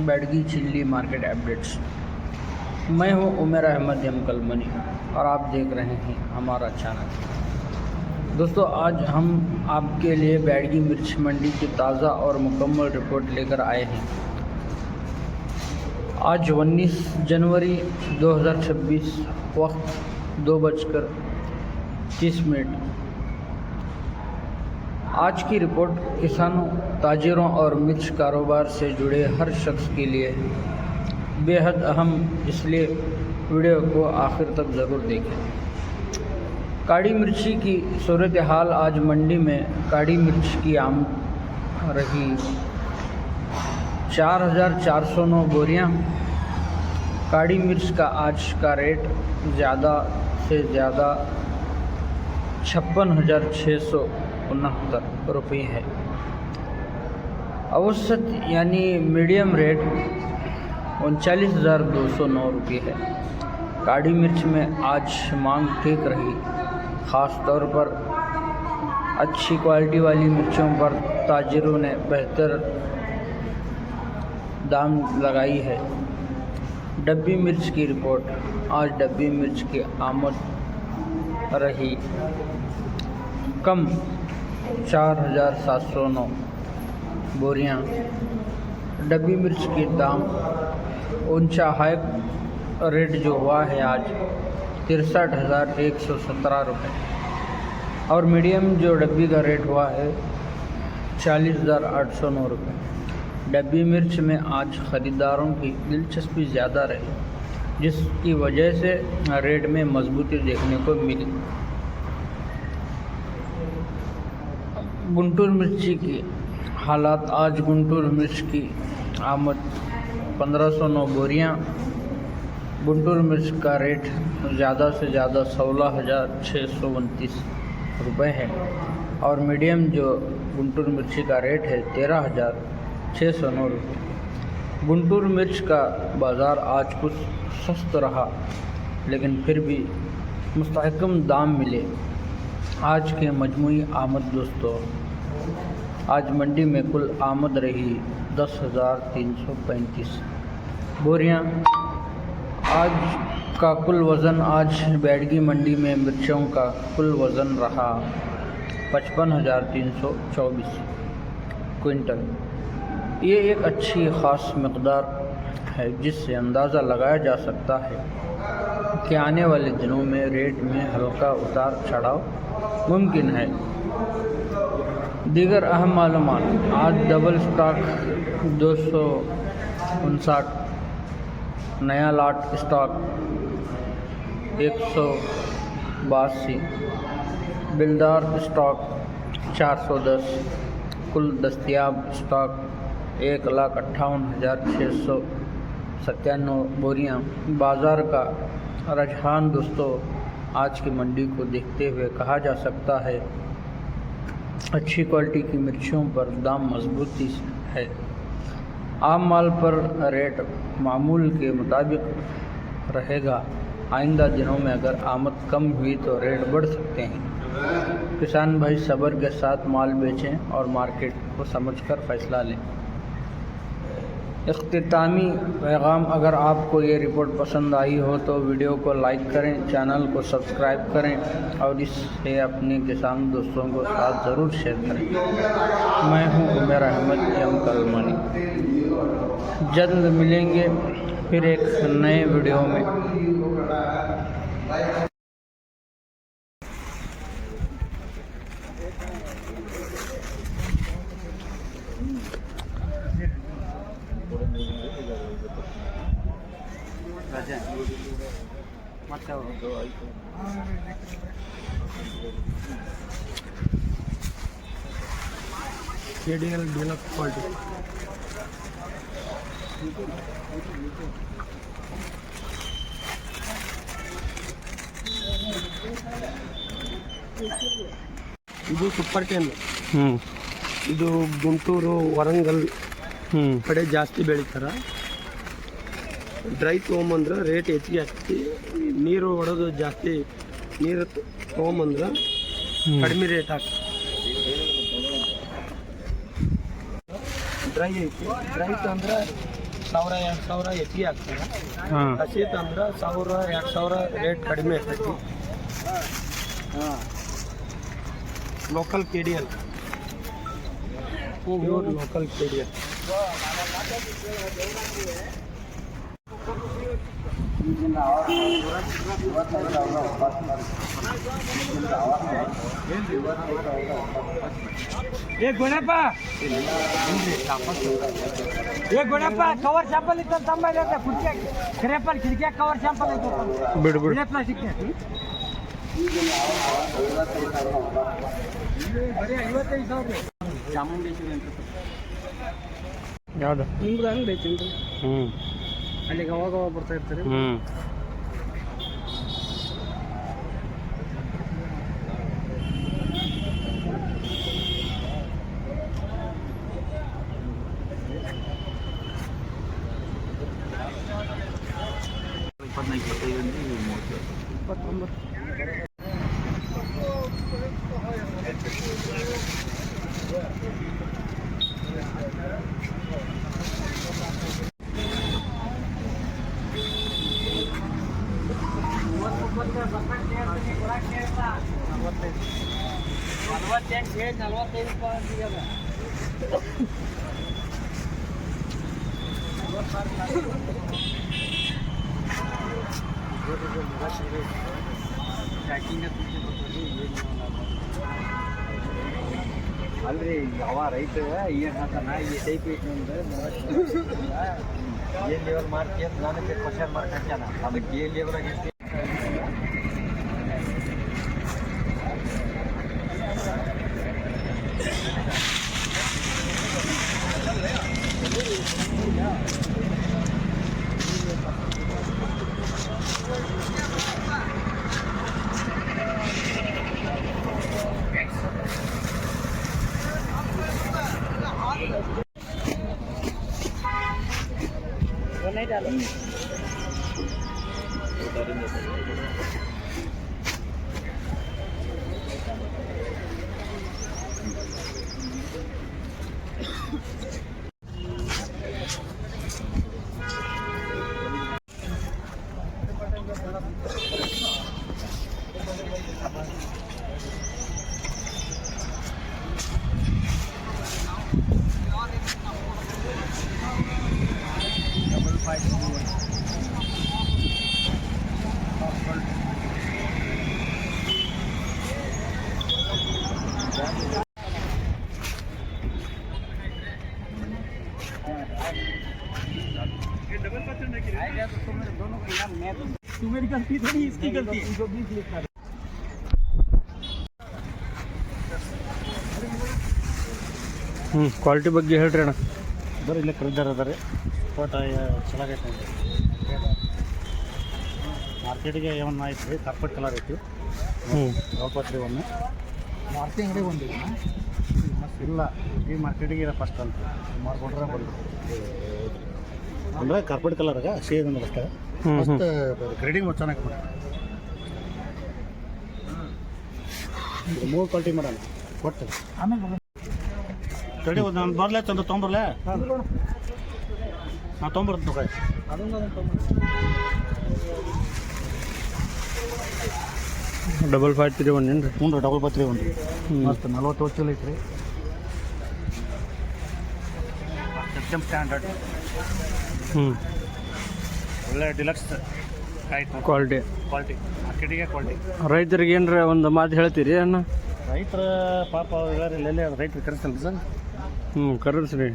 बैडगी chilli market updates. मैं हूं उमर अहमद कलमनी और आप देख रहे हैं हमारा चैनल। दोस्तों, आज हम आपके लिए बैडगी मिर्च मंडी की ताज़ा और मुकम्मल रिपोर्ट लेकर आए हैं। आज 19 जनवरी 2026 वक्त 2:30 आज की रिपोर्ट किसानों, ताजिरों और मिर्च कारोबार से जुड़े हर शख्स के लिए बेहद अहम, इसलिए वीडियो को आखिर तक ज़रूर देखें। काड़ी मिर्ची की सूरत हाल। आज मंडी में काड़ी मिर्च की आमद रही 4,409 बोरियां। काड़ी मिर्च का आज का रेट ज़्यादा से ज़्यादा 56,669 रुपये है। औसत यानी मीडियम रेट 39,209 रुपये है। काड़ी मिर्च में आज मांग ठीक रही। ख़ास तौर पर अच्छी क्वालिटी वाली मिर्चों पर ताजिरों ने बेहतर दाम लगाई है। डब्बी मिर्च की रिपोर्ट। आज डब्बी मिर्च की आमद रही कम 4,709 बोरियां। डब्बी मिर्च के दाम ऊंचा हाई रेट जो हुआ है आज 63,117 रुपये और मीडियम जो डब्बी का रेट हुआ है 40,809 रुपये। डब्बी मिर्च में आज ख़रीदारों की दिलचस्पी ज़्यादा रही, जिसकी वजह से रेट में मजबूती देखने को मिली। गुंटूर मिर्ची की हालात। आज गुंटूर मिर्च की आमद 1,509 बोरियां। गुंटूर मिर्च का रेट ज़्यादा से ज़्यादा 16,629 रुपये है और मीडियम जो गुंटूर मिर्ची का रेट है 13,609 रुपये। गुंटूर मिर्च का बाज़ार आज कुछ सस्त रहा, लेकिन फिर भी मुस्तहकम दाम मिले। आज के मजमूई आमद। दोस्तों, आज मंडी में कुल आमद रही 10,335 बोरियां। आज का कुल वज़न। आज बैडगी मंडी में मिर्चों का कुल वज़न रहा 55,324 क्विंटल। ये एक अच्छी ख़ास मकदार है, जिससे अंदाज़ा लगाया जा सकता है कि आने वाले दिनों में रेट में हल्का उतार चढ़ाव मुमकिन है। दीगर अहम मालूमात। आज डबल स्टॉक 259, नया लॉट स्टॉक 182, बिलदार स्टॉक 410, कुल दस्तयाब स्टॉक 1,58,697 बोरियां। बाज़ार का रुझान। दोस्तों, आज की मंडी को देखते हुए कहा जा सकता है अच्छी क्वालिटी की मिर्चियों पर दाम मजबूती है। आम माल पर रेट मामूल के मुताबिक रहेगा। आइंदा दिनों में अगर आमद कम हुई तो रेट बढ़ सकते हैं। किसान भाई सब्र के साथ माल बेचें और मार्केट को समझकर फैसला लें। इख्तितामी पैगाम। अगर आपको ये रिपोर्ट पसंद आई हो तो वीडियो को लाइक करें, चैनल को सब्सक्राइब करें और इसे अपने किसान दोस्तों के साथ ज़रूर शेयर करें। मैं हूं उमर अहमद कलमनी। जल्द मिलेंगे फिर एक नए वीडियो में। KDL deluxe quality. ಇದು ಸೂಪರ್ 10. ಇದು ಗುಂಟೂರು, ವರಂಗಲ್ ಕಡೆ ಜಾಸ್ತಿ ಬೆಳಿತಾರ. ಡ್ರೈ ತೊಗೊಂಬಂದ್ರೆ ರೇಟ್ ಹೆಚ್ಚಿಗೆ ಆಗ್ತೈತಿ. ನೀರು ಹೊಡೆದು ಜಾಸ್ತಿ ನೀರು ತೊಗೊಂಬಂದ್ರೆ ಕಡಿಮೆ ರೇಟ್ ಆಗ್ತದೆ. ಡ್ರೈ ಐತಿ. ಡ್ರೈ ತಂದ್ರೆ 1000-2000 ಹೆಚ್ಚಿಗೆ ಆಗ್ತದೆ. ಹಾಂ ಹಸಿ ತಂದ್ರೆ 1000-2000 ರೇಟ್ ಕಡಿಮೆ ಇರ್ತೈತಿ. Local KDL, local KDL. Gunappa cover sample ಇತ್ತು ತಂಬೈತೆ ಕುರ್ಚಿ ಕರೆಪಲ್ ಕಿಟಕಿಯ ಕವರ್ ಶಾಂಪಲ್ ಐತೆ ಬಿಡು ಬಿಡು ಪ್ಲಾಸ್ಟಿಕ್ ಬರೀ 55,000 ಚಾಮುಂಡೇಶ್ವರಿ ಅಂತ ಯಾವುದು ನಿಮ್ದು ಅಂಗಡಿ ಐತಿ ಅಲ್ಲಿಗೆ ಅವಾಗ ಬರ್ತಾ ಇರ್ತಾರೆ. ಅಲ್ರಿ ಅವ ರೈತ ಏನು ಹೇಳ್ತಾನ ಈ ಟೈಪ್ ಐತಿ ಅಂದ್ರೆ ಏನು ಲೆವೆಲ್ ಮಾಡ್ತಿ ಅಂತ ನನಗೆ ಕ್ವಶನ್ ಮಾಡ್ಕೊಂತಾನ ಅದಕ್ಕೆ ಏನು ಲೆವೆಲಾಗ ಐತಿ तुम्हारी गलती थोड़ी इसकी गलती है जो 20 लिखा ಕ್ವಾಲಿಟಿ ಬಗ್ಗೆ ಹೇಳ್ರಿ ಅಣ್ಣ. ಬರೀ ಇಲ್ಲ ಕರೆದಾರ ಅದಾರೆ ಫೋಟ ಚೆನ್ನಾಗೈತೆ ಮಾರ್ಕೆಟಿಗೆ ಒಂದು ಆಯ್ತು ರೀ ಕಾರ್ಪೆಟ್ ಕಲರ್ ಐತಿ ದ್ರೌಪದಿ ಒಂದು ಮಾರ್ತಿ ಅಂಗಡಿ ಬಂದಿಲ್ಲ ಇಲ್ಲ ಈ ಮಾರ್ಕೆಟಿಗೆ ಫಸ್ಟ್ ಅಂತ ಮಾರ್ಕೊಂಡ್ರೆ ಬಂದು ಅಂದರೆ ಕಾರ್ಪೆಟ್ ಕಲರಾಗ ಸೇದ್ ಅಷ್ಟೇ ಮಸ್ತ್ ಗ್ರೇಡಿಂಗ್ ಚೆನ್ನಾಗಿ ಮಾಡಿ 3 ಕ್ವಾಲಿಟಿ ಮಾಡೋಣ ಕೊಟ್ಟು ಆಮೇಲೆ ಕಡೆ ಒಂದು ನಾನು ಬರಲೇ ತಂದು ತೊಗೊಂಬರಲೇ ನಾನು ತೊಗೊಂಬರ್ತೀನಿ ತಗೊಳ್ಳಿ ಡಬಲ್ 531 ಏನ್ರಿ? ಹ್ಞೂ ರೀ 531 ಮಸ್ತ್ 40 ಚಲೋ ಐತ್ರಿ ಎಕ್ದಮ್ ಸ್ಟ್ಯಾಂಡರ್ಡ್ ಒಳ್ಳೆ ಡಿಲಕ್ಸ್ ಆಯ್ತು ಕ್ವಾಲಿಟಿ ಮಾರ್ಕೆಟಿಗೆ ಕ್ವಾಲಿಟಿ. ರೈತರಿಗೆ ಏನ್ರ ಒಂದು ಮಾತು ಹೇಳ್ತೀರಿ ಅಣ್ಣ? ರೈತರ ಪಾಪ ಎಲ್ಲೇ ರೈತರು ಕರೆಸ್ತಲ್ಲ ಸರ್ ಕರೆಸ್ರಿ.